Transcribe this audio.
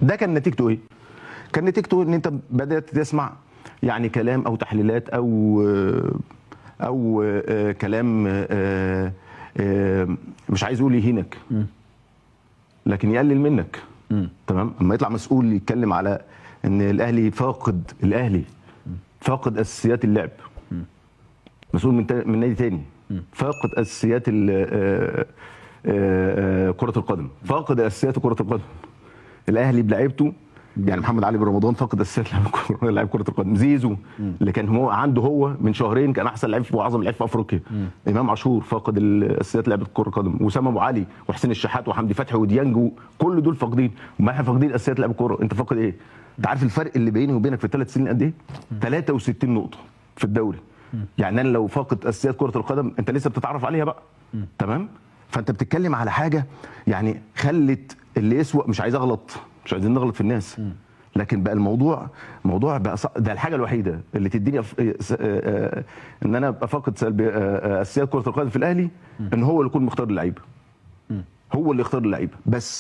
ده كان نتيجته ايه؟ كان نتيجته ان انت بدات تسمع يعني كلام او تحليلات او كلام مش عايز اقول يهينك لكن يقلل منك. تمام. اما يطلع مسؤول يتكلم على ان الاهلي فاقد اساسيات اللعب، مسؤول من نادي تاني فاقد اساسيات كرة القدم، فاقد اساسيات كرة القدم. الاهلي بلعيبته يعني محمد علي بن رمضان فاقد اساسيات لعيب كرة القدم. زيزو اللي كان هو من شهرين كان احسن لعيب واعظم لعيب في افريقيا. امام عاشور فاقد اساسيات لعيبه كرة القدم، وسام ابو علي وحسين الشحات وحمدي فتحي وديانج كل دول فاقدين. وما احنا فاقدين اساسيات لعيبه الكوره. انت فاقد ايه؟ انت عارف الفرق اللي بيني وبينك في الثلاث سنين قد ايه؟ 63 نقطة في الدوري. يعني انا لو فاقد اساسيات كرة القدم انت لسه بتتعرف عليها بقى. تمام؟ فانت بتتكلم على حاجة يعني خلت اللي يسوى، مش عايز اغلط، مش عايزين نغلط في الناس، لكن بقى الموضوع بقى ده الحاجة الوحيدة اللي تديني ان انا ابقى فاقد اساسيات كرة القدم في الاهلي، ان هو اللي يكون مختار اللعيبة، هو اللي يختار اللعيبة بس.